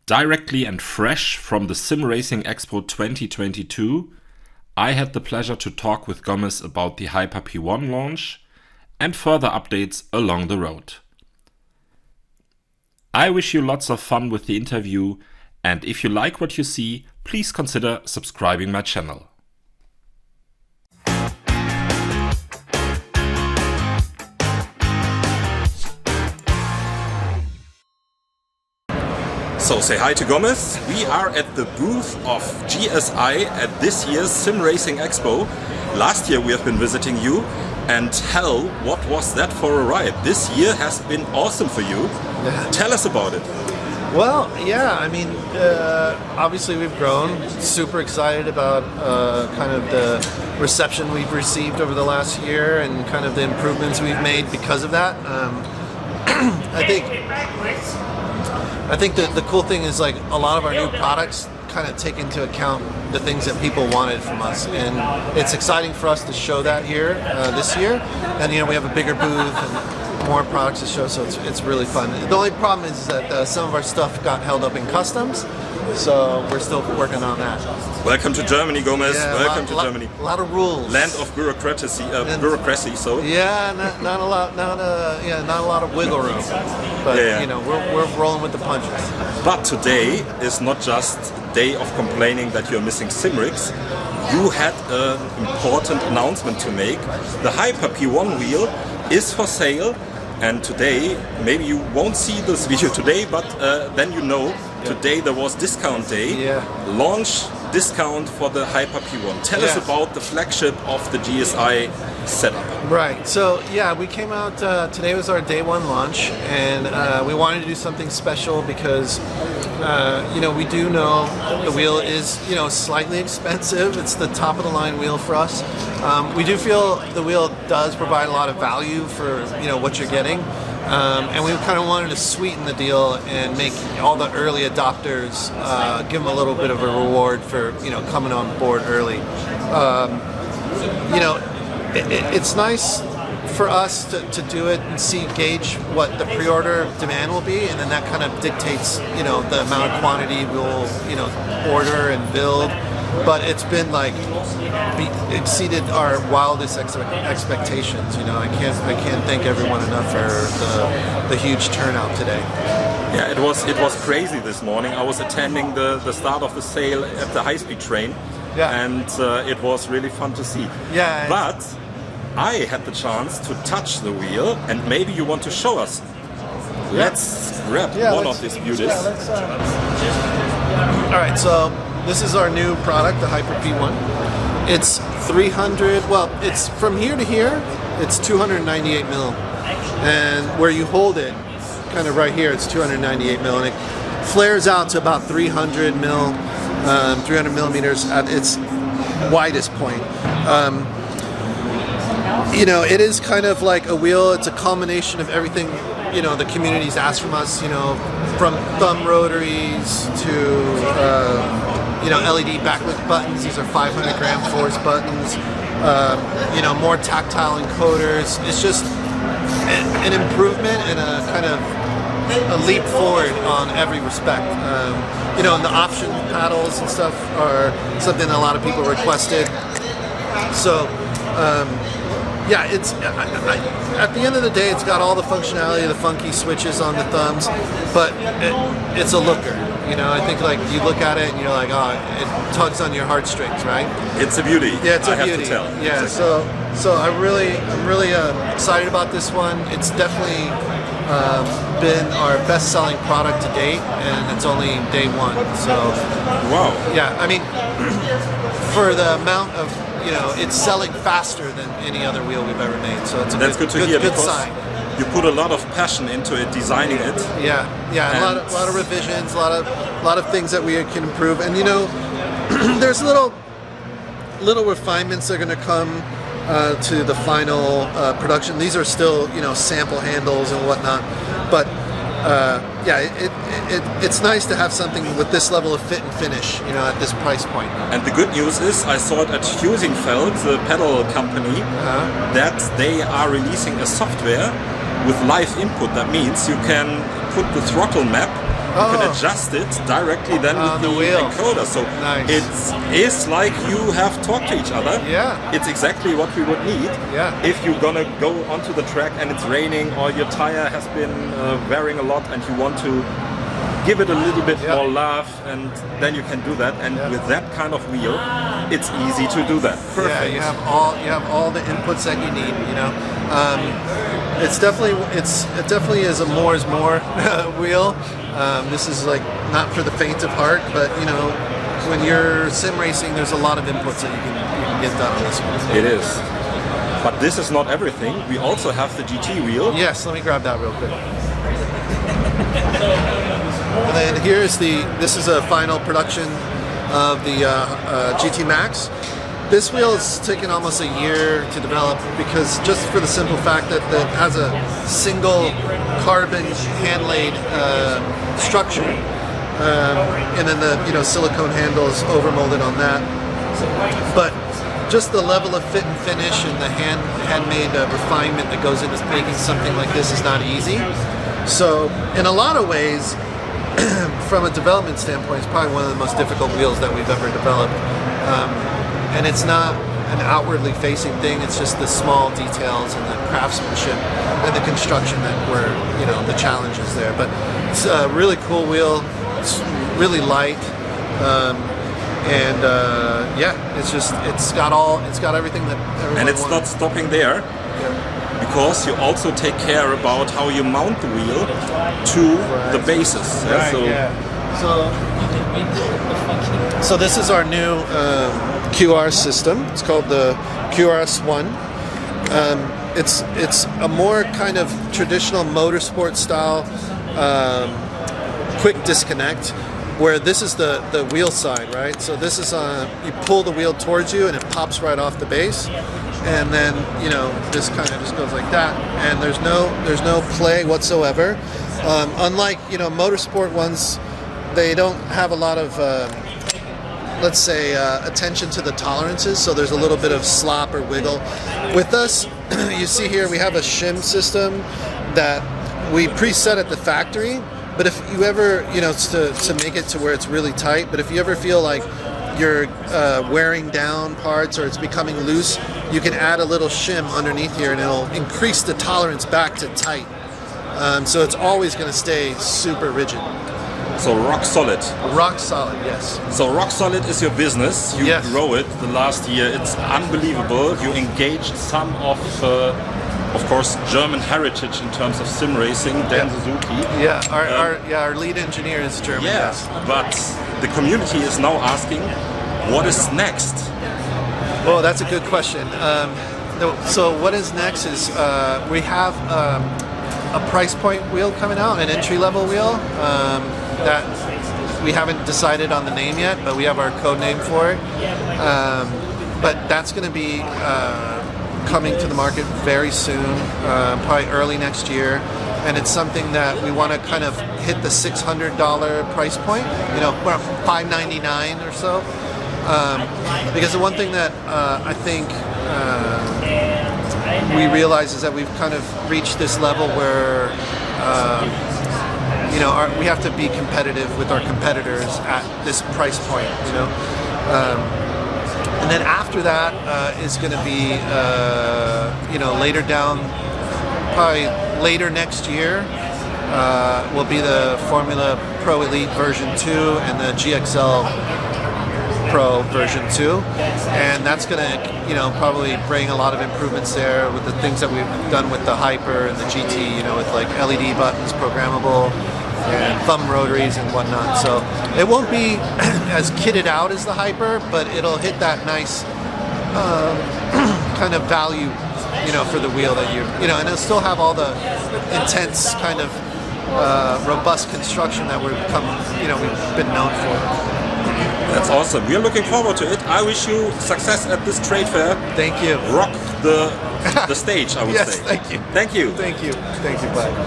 Directly and fresh from the SimRacing Expo 2022, I had the pleasure to talk with Gomez about the Hyper P1 launch and further updates along the road. I wish you lots of fun with the interview, and if you like what you see, please consider subscribing my channel. So say hi to Gomez. We are at the booth of GSI at this year's SimRacing Expo. Last year we have been visiting you, and hell, what was that for a ride? This year has been awesome for you. Yeah. Tell us about it. Well, yeah, I mean, obviously we've grown. Super excited about kind of the reception we've received over the last year and kind of the improvements we've made because of that. I think the cool thing is, like, a lot of our new products kind of take into account the things that people wanted from us, and it's exciting for us to show that here this year. And we have a bigger booth and more products to show, so it's really fun. The only problem is that some of our stuff got held up in customs, so we're still working on that. Welcome to Germany, Gomez. Yeah, welcome to Germany. A lot of rules. Land of bureaucracy. Bureaucracy. So. Yeah, not a lot. Not a lot of wiggle room. But we're rolling with the punches. But today is not just a day of complaining that you're missing SimRigs. You had an important announcement to make. The Hyper P1 wheel is for sale, and today, maybe you won't see this video today, but then today there was discount day. Yeah. Launch discount for the Hyper P1. Tell us about the flagship of the GSI setup. Right, so yeah, we came out, today was our day one launch, and we wanted to do something special because we do know the wheel is slightly expensive. It's the top of the line wheel for us. We do feel the wheel does provide a lot of value for what you're getting. And we kind of wanted to sweeten the deal and make all the early adopters, give them a little bit of a reward for coming on board early. It's nice for us to do it and gauge what the pre-order demand will be, and then that kind of dictates the amount of quantity we'll order and build. But it's been exceeded our wildest expectations. I can't thank everyone enough for the huge turnout today. Yeah, it was crazy this morning. I was attending the start of the sale at the high-speed train, and it was really fun to see. Yeah, but I had the chance to touch the wheel, and maybe you want to show us. Let's grab one of these beauties. All right, so this is our new product, the Hyper P1. It's 300, well, it's from here to here, it's 298 mil. And where you hold it, kind of right here, it's 298 mil. And it flares out to about 300 mil, 300 millimeters at its widest point. It is kind of like a wheel. It's a culmination of everything, the community's asked from us, from thumb rotaries to, LED backlit buttons. These are 500 gram force buttons. More tactile encoders. It's just an improvement and a kind of a leap forward on every respect. And the option paddles and stuff are something that a lot of people requested. So, it's at the end of the day, it's got all the functionality, the funky switches on the thumbs, but it's a looker. I think you look at it and you're like, oh, it tugs on your heartstrings, right? It's a beauty. Yeah, it's a beauty. I have to tell. Yeah, so I'm really excited about this one. It's definitely been our best-selling product to date, and it's only day one. So wow. Yeah, I mean, for the amount of it's selling faster than any other wheel we've ever made. So it's a good sign. You put a lot of passion into it, designing it. Yeah, and a lot of revisions, a lot of things that we can improve. And there's little refinements that are going to come to the final production. These are still sample handles and whatnot, but it's nice to have something with this level of fit and finish, at this price point. And the good news is, I saw it at Husingfeld, the pedal company, that they are releasing a software with live input. That means you can put the throttle map You can adjust it directly then with the the wheel. encoder. So Nice. it's like you have talked to each other. Yeah. It's exactly what we would need. Yeah. If you're gonna go onto the track and it's raining or your tire has been wearing a lot and you want to give it a little bit Yeah. more love, and then you can do that. And Yeah. with that kind of wheel, it's easy to do that. Perfect. Yeah, you have all the inputs that you need. You know, it definitely is a more is more wheel. This is like not for the faint of heart, but you know, when you're sim racing, there's a lot of inputs that you can get done on this one. It is. But this is not everything. We also have the GT wheel. Yes, let me grab that real quick. And then this is a final production of the GT Max. This wheel has taken almost a year to develop because just for the simple fact that it has a single carbon hand-laid structure, and then the silicone handles overmolded on that. But just the level of fit and finish and the handmade refinement that goes into making something like this is not easy. So in a lot of ways, from a development standpoint, it's probably one of the most difficult wheels that we've ever developed. And it's not an outwardly facing thing, it's just the small details and the craftsmanship and the construction that were, the challenges there. But it's a really cool wheel, it's really light, and it's got everything that everyone And it's wanted. not stopping there, because you also take care about how you mount the wheel to the bases. So this is our new QR system. It's called the QRS-1. It's a more kind of traditional motorsport style quick disconnect, where this is the wheel side, right? So this is you pull the wheel towards you and it pops right off the base, and then this kind of just goes like that, and there's no play whatsoever. Unlike motorsport ones, they don't have a lot of let's say attention to the tolerances, so there's a little bit of slop or wiggle. With us, you see here we have a shim system that we preset at the factory. But if you ever, to make it to where it's really tight, but if you ever feel like you're wearing down parts or it's becoming loose, you can add a little shim underneath here and it'll increase the tolerance back to tight. So it's always going to stay super rigid. So rock solid. Rock solid, yes. So rock solid is your business. You grow it the last year. It's unbelievable. You engaged some of course, German heritage in terms of sim racing, Dan Suzuki. Yeah, our lead engineer is German. Yes, but the community is now asking, what is next? Well, that's a good question. So what is next is we have a price point wheel coming out, an entry-level wheel that we haven't decided on the name yet, but we have our code name for it. But that's going to be coming to the market very soon, probably early next year, and it's something that we want to kind of hit the $600 price point, around $599 or so, because the one thing that I think we realize is that we've kind of reached this level where we have to be competitive with our competitors at this price point, and then after that is going to be, later down, probably later next year, will be the Formula Pro Elite version 2 and the GXL Pro version 2. And that's going to, probably bring a lot of improvements there with the things that we've done with the Hyper and the GT, with like LED buttons, programmable, and thumb rotaries and whatnot. So it won't be as kitted out as the Hyper, but it'll hit that nice kind of value, for the wheel that and it'll still have all the intense kind of robust construction that we've been known for. That's awesome. We're looking forward to it. I wish you success at this trade fair. Thank you. Rock the stage, I would say. Yes, thank you. Thank you. Thank you. Thank you. Bye.